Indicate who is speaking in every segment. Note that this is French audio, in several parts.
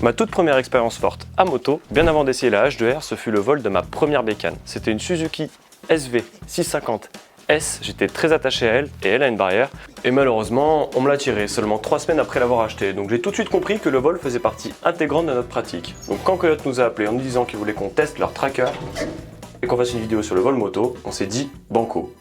Speaker 1: Ma toute première expérience forte à moto, bien avant d'essayer la H2R, ce fut le vol de ma première bécane. C'était une Suzuki SV 650S, j'étais très attaché à elle et elle a une barrière. Et malheureusement, on me l'a tirée seulement 3 semaines après l'avoir achetée. Donc j'ai tout de suite compris que le vol faisait partie intégrante de notre pratique. Donc quand Coyote nous a appelé en nous disant qu'ils voulaient qu'on teste leur tracker et qu'on fasse une vidéo sur le vol moto, on s'est dit banco.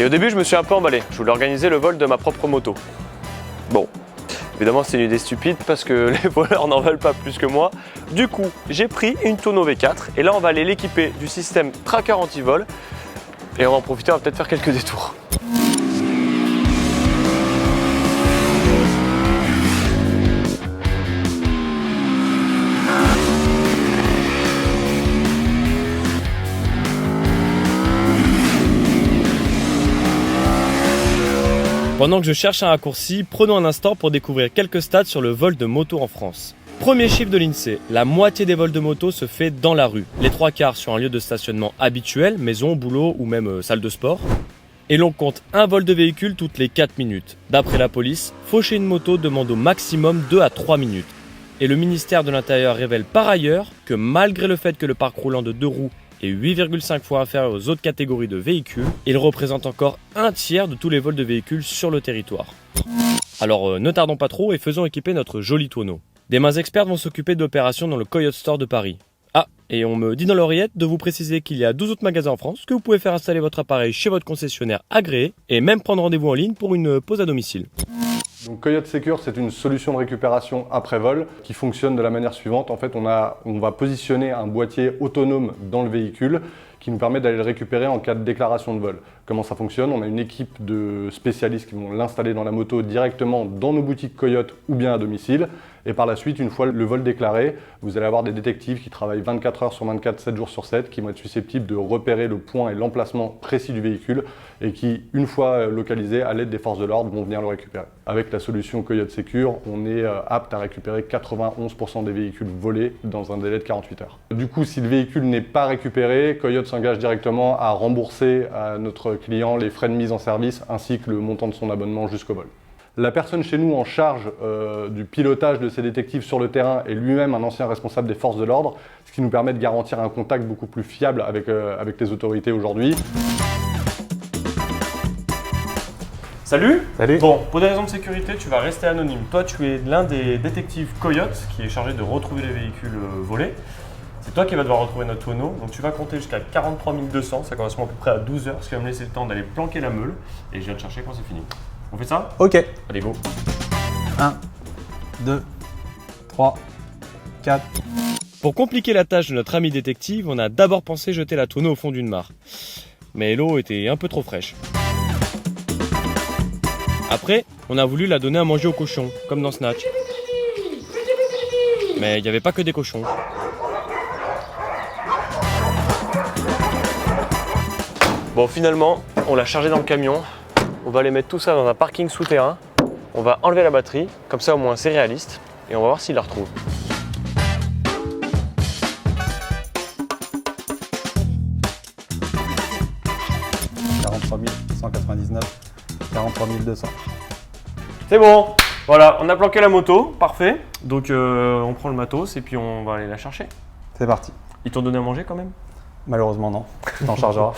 Speaker 1: Et au début, je me suis un peu emballé. Je voulais organiser le vol de ma propre moto. Bon, évidemment, c'est une idée stupide parce que les voleurs n'en veulent pas plus que moi. Du coup, j'ai pris une Tonneau V4 et là, on va aller l'équiper du système tracker anti-vol. Et on va en profiter, on va peut-être faire quelques détours. Pendant que je cherche un raccourci, prenons un instant pour découvrir quelques stats sur le vol de moto en France. Premier chiffre de l'INSEE, la moitié des vols de moto se fait dans la rue. Les 3/4 sur un lieu de stationnement habituel, maison, boulot ou même salle de sport. Et l'on compte un vol de véhicule toutes les 4 minutes. D'après la police, faucher une moto demande au maximum 2 à 3 minutes. Et le ministère de l'Intérieur révèle par ailleurs que malgré le fait que le parc roulant de 2 roues est 8,5 fois inférieur aux autres catégories de véhicules, il représente encore un tiers de tous les vols de véhicules sur le territoire. Alors ne tardons pas trop et faisons équiper notre joli tonneau. Des mains expertes vont s'occuper de l'opération dans le Coyote Store de Paris. Ah, et on me dit dans l'oreillette de vous préciser qu'il y a 12 autres magasins en France, que vous pouvez faire installer votre appareil chez votre concessionnaire agréé et même prendre rendez-vous en ligne pour une pause à domicile.
Speaker 2: Donc Coyote Secure, c'est une solution de récupération après vol qui fonctionne de la manière suivante. En fait, on va positionner un boîtier autonome dans le véhicule qui nous permet d'aller le récupérer en cas de déclaration de vol. Comment ça fonctionne? On a une équipe de spécialistes qui vont l'installer dans la moto directement dans nos boutiques Coyote ou bien à domicile. Et par la suite, une fois le vol déclaré, vous allez avoir des détectives qui travaillent 24 heures sur 24, 7 jours sur 7, qui vont être susceptibles de repérer le point et l'emplacement précis du véhicule et qui, une fois localisés, à l'aide des forces de l'ordre, vont venir le récupérer. Avec la solution Coyote Secure, on est apte à récupérer 91% des véhicules volés dans un délai de 48 heures. Du coup, si le véhicule n'est pas récupéré, Coyote s'engage directement à rembourser à notre client les frais de mise en service ainsi que le montant de son abonnement jusqu'au vol. La personne chez nous en charge du pilotage de ces détectives sur le terrain est lui-même un ancien responsable des forces de l'ordre, ce qui nous permet de garantir un contact beaucoup plus fiable avec les autorités aujourd'hui.
Speaker 1: Salut!
Speaker 3: Salut!
Speaker 1: Bon, pour des raisons de sécurité, tu vas rester anonyme. Toi, tu es l'un des détectives Coyote qui est chargé de retrouver les véhicules volés. C'est toi qui vas devoir retrouver notre tonneau. Donc tu vas compter jusqu'à 43 200, ça correspond à peu près à 12 heures, ce qui va me laisser le temps d'aller planquer la meule et je viens te chercher quand c'est fini. On fait ça?
Speaker 3: Ok.
Speaker 1: Allez, go!
Speaker 3: 1, 2, 3, 4.
Speaker 1: Pour compliquer la tâche de notre ami détective, on a d'abord pensé jeter la tonneau au fond d'une mare. Mais l'eau était un peu trop fraîche. Après, on a voulu la donner à manger aux cochons, comme dans Snatch. Mais il n'y avait pas que des cochons. Bon, finalement, on l'a chargé dans le camion. On va aller mettre tout ça dans un parking souterrain. On va enlever la batterie, comme ça au moins c'est réaliste. Et on va voir s'il la retrouve.
Speaker 3: « 43 199, 43 200. »
Speaker 1: C'est bon! Voilà, on a planqué la moto, parfait. Donc on prend le matos et puis on va aller la chercher.
Speaker 3: C'est parti.
Speaker 1: Ils t'ont donné à manger quand même?
Speaker 3: Malheureusement non, t'en chargeras.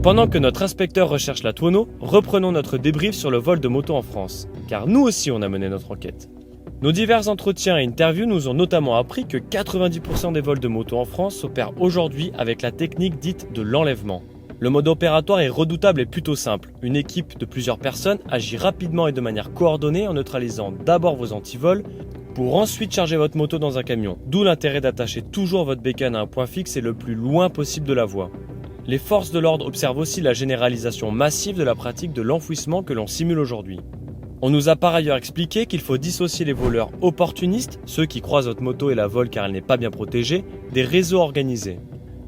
Speaker 1: Pendant que notre inspecteur recherche la tonneau, reprenons notre débrief sur le vol de moto en France. Car nous aussi on a mené notre enquête. Nos divers entretiens et interviews nous ont notamment appris que 90% des vols de moto en France s'opèrent aujourd'hui avec la technique dite de l'enlèvement. Le mode opératoire est redoutable et plutôt simple. Une équipe de plusieurs personnes agit rapidement et de manière coordonnée en neutralisant d'abord vos antivols pour ensuite charger votre moto dans un camion. D'où l'intérêt d'attacher toujours votre bécane à un point fixe et le plus loin possible de la voie. Les forces de l'ordre observent aussi la généralisation massive de la pratique de l'enfouissement que l'on simule aujourd'hui. On nous a par ailleurs expliqué qu'il faut dissocier les voleurs opportunistes, ceux qui croisent votre moto et la volent car elle n'est pas bien protégée, des réseaux organisés.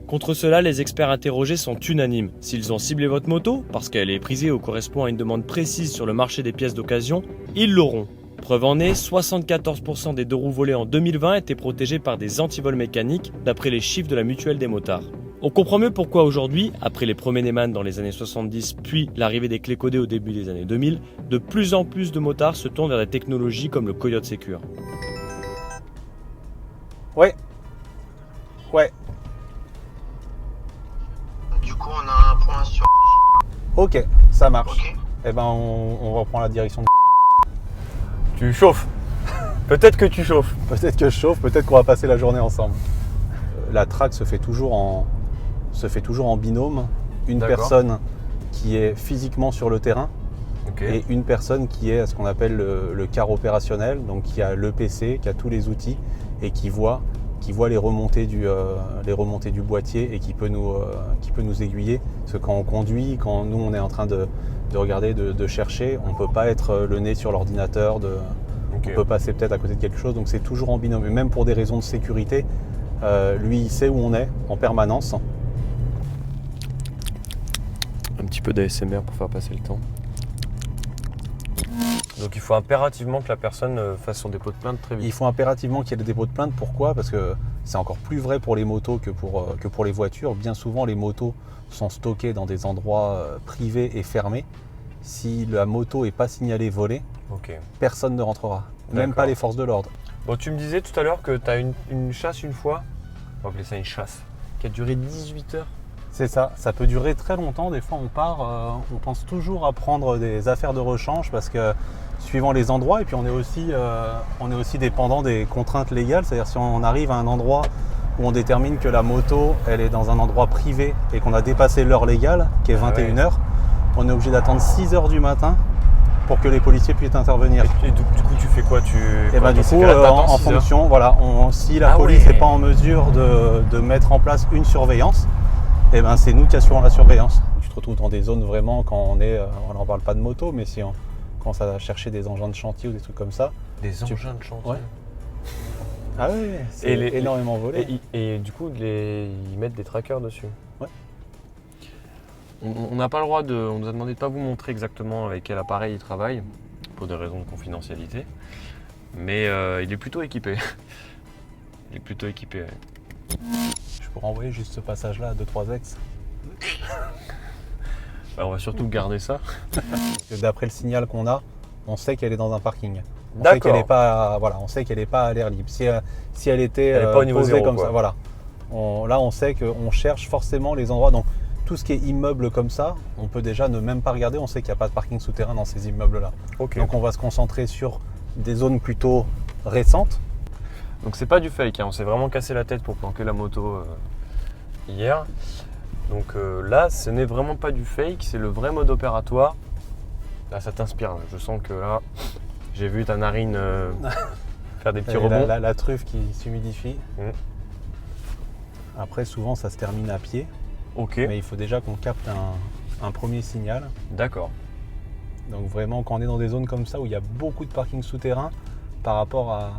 Speaker 1: Contre cela, les experts interrogés sont unanimes. S'ils ont ciblé votre moto, parce qu'elle est prisée ou correspond à une demande précise sur le marché des pièces d'occasion, ils l'auront. Preuve en est, 74% des deux roues volées en 2020 étaient protégées par des antivols mécaniques, d'après les chiffres de la Mutuelle des motards. On comprend mieux pourquoi aujourd'hui, après les premiers Neyman dans les années 70, puis l'arrivée des clés codées au début des années 2000, de plus en plus de motards se tournent vers des technologies comme le Coyote Secure.
Speaker 3: Ouais. Ouais.
Speaker 4: Du coup, on a un point sur.
Speaker 3: Ok, ça marche.
Speaker 4: Ok.
Speaker 3: Eh ben, on reprend la direction.
Speaker 1: Tu chauffes. Peut-être que tu chauffes.
Speaker 3: Peut-être que je chauffe, peut-être qu'on va passer la journée ensemble. La traque se fait toujours en binôme. Une
Speaker 1: D'accord.
Speaker 3: personne qui est physiquement sur le terrain
Speaker 1: Ok.
Speaker 3: et une personne qui est à ce qu'on appelle le car opérationnel, donc qui a l'EPC, qui a tous les outils et qui voit les remontées du boîtier et qui peut nous aiguiller. Parce que quand on conduit, quand nous on est en train de regarder, de chercher, on ne peut pas être le nez sur l'ordinateur,
Speaker 1: Ok.
Speaker 3: on peut passer peut-être à côté de quelque chose, donc c'est toujours en binôme. Et même pour des raisons de sécurité, lui il sait où on est en permanence.
Speaker 1: Un petit peu d'ASMR pour faire passer le temps. Donc il faut impérativement que la personne fasse son dépôt de plainte très vite.
Speaker 3: Il faut impérativement qu'il y ait des dépôts de plainte. Pourquoi ? Parce que c'est encore plus vrai pour les motos que pour les voitures. Bien souvent, les motos sont stockées dans des endroits privés et fermés. Si la moto n'est pas signalée volée,
Speaker 1: Ok.
Speaker 3: personne ne rentrera. Même
Speaker 1: D'accord.
Speaker 3: pas les forces de l'ordre.
Speaker 1: Bon, tu me disais tout à l'heure que tu as une chasse une fois. On va appeler ça une chasse. Qui a duré 18 heures.
Speaker 3: C'est ça, ça peut durer très longtemps. Des fois, on part, on pense toujours à prendre des affaires de rechange parce que suivant les endroits, et puis on est aussi dépendant des contraintes légales. C'est-à-dire si on arrive à un endroit où on détermine que la moto, elle est dans un endroit privé et qu'on a dépassé l'heure légale, qui est 21h, on est obligé d'attendre 6h du matin pour que les policiers puissent intervenir.
Speaker 1: Et du coup, tu fais quoi?
Speaker 3: Et ben du coup, en fonction, voilà, si la police n'est pas en mesure de mettre en place une surveillance, et ben c'est nous qui assurons la surveillance. Tu te retrouves dans des zones vraiment quand on n'en parle pas de moto, mais si on commence à chercher des engins de chantier ou des trucs comme ça.
Speaker 1: Des engins de chantier.
Speaker 3: Ouais. Ah oui, c'est énormément volé.
Speaker 1: Et du coup, ils mettent des trackers dessus.
Speaker 3: Ouais.
Speaker 1: On n'a pas le droit on nous a demandé de ne pas vous montrer exactement avec quel appareil il travaille, pour des raisons de confidentialité. Mais il est plutôt équipé. Il est plutôt équipé, ouais.
Speaker 3: Je pourrais envoyer juste ce passage-là à 2-3 ex.
Speaker 1: Bah, on va surtout garder ça.
Speaker 3: D'après le signal qu'on a, on sait qu'elle est dans un parking. On
Speaker 1: D'accord.
Speaker 3: sait qu'elle n'est pas, on sait qu'elle n'est pas à l'air libre. Si elle était
Speaker 1: Elle est pas au niveau
Speaker 3: posée
Speaker 1: zéro,
Speaker 3: comme
Speaker 1: quoi.
Speaker 3: ça, voilà. Là, on sait qu'on cherche forcément les endroits. Donc, tout ce qui est immeuble comme ça, on peut déjà ne même pas regarder. On sait qu'il n'y a pas de parking souterrain dans ces immeubles-là.
Speaker 1: Ok.
Speaker 3: Donc, on va se concentrer sur des zones plutôt récentes.
Speaker 1: Donc c'est pas du fake, hein. On s'est vraiment cassé la tête pour planquer la moto hier. Donc là, ce n'est vraiment pas du fake, c'est le vrai mode opératoire. Là, ça t'inspire. Hein. Je sens que là, j'ai vu ta narine faire des petits rebonds.
Speaker 3: La truffe qui s'humidifie.
Speaker 1: Mmh.
Speaker 3: Après, souvent, ça se termine à pied.
Speaker 1: Ok,
Speaker 3: Mais il faut déjà qu'on capte un premier signal.
Speaker 1: d'accord.
Speaker 3: Donc vraiment, quand on est dans des zones comme ça où il y a beaucoup de parkings souterrains, par rapport à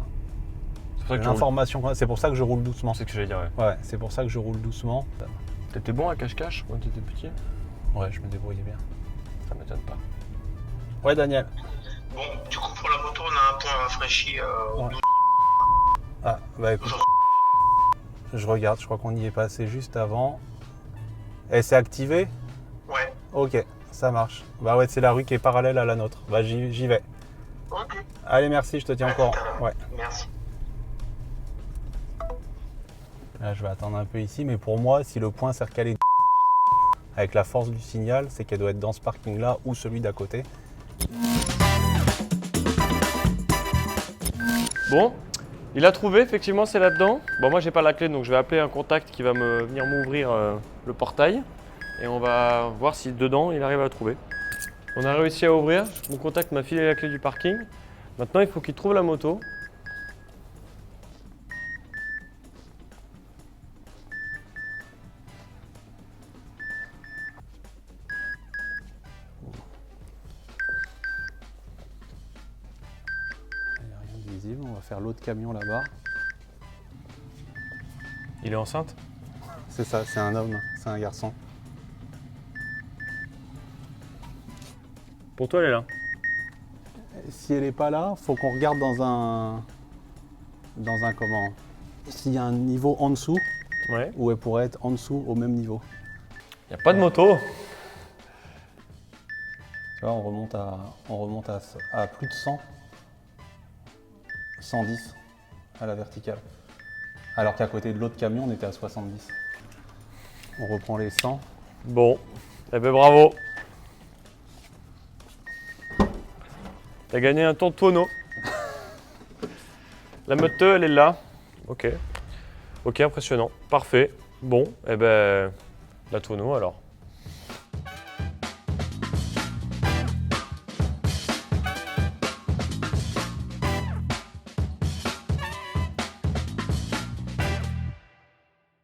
Speaker 1: C'est pour ça que
Speaker 3: l'information, c'est pour ça que je roule doucement.
Speaker 1: C'est ce que j'allais dire. Ouais.
Speaker 3: Ouais, c'est pour ça que je roule doucement.
Speaker 1: T'étais bon à cache-cache quand t'étais petit?
Speaker 3: Ouais, je me débrouillais bien.
Speaker 1: Ça m'étonne pas.
Speaker 3: Ouais, Daniel.
Speaker 4: Bon, du coup, pour la moto, on a un point rafraîchi.
Speaker 3: Ouais. Ah, bah écoute. Je regarde, je crois qu'on y est passé juste avant. Et c'est activé?
Speaker 4: Ouais.
Speaker 3: Ok, ça marche. Bah ouais, c'est la rue qui est parallèle à la nôtre. Bah j'y vais.
Speaker 4: Ok.
Speaker 3: Allez, merci, je te tiens au courant. Ouais.
Speaker 4: Merci.
Speaker 3: Là, je vais attendre un peu ici, mais pour moi, si le point s'est recalé avec la force du signal, c'est qu'elle doit être dans ce parking-là ou celui d'à côté.
Speaker 1: Bon, il a trouvé, effectivement, c'est là-dedans. Bon, moi, j'ai pas la clé, donc je vais appeler un contact qui va venir m'ouvrir le portail. Et on va voir si dedans, il arrive à la trouver. On a réussi à ouvrir. Mon contact m'a filé la clé du parking. Maintenant, il faut qu'il trouve la moto.
Speaker 3: Il n'y a rien de visible, on va faire l'autre camion là-bas.
Speaker 1: Il est enceinte?
Speaker 3: C'est ça, c'est un homme, c'est un garçon.
Speaker 1: Pour toi, elle est là.
Speaker 3: si elle n'est pas là, faut qu'on regarde dans un comment, s'il y a un niveau en dessous,
Speaker 1: Ouais.
Speaker 3: où elle pourrait être en dessous au même niveau.
Speaker 1: Il n'y a pas de moto.
Speaker 3: Tu vois, on remonte à plus de 100, 110 à la verticale. Alors qu'à côté de l'autre camion, on était à 70. On reprend les 100.
Speaker 1: Bon, eh ben bravo. T'as gagné un tonneau. La moto, elle est là. Ok. Ok, impressionnant. Parfait. Bon, eh ben, la tonneau alors.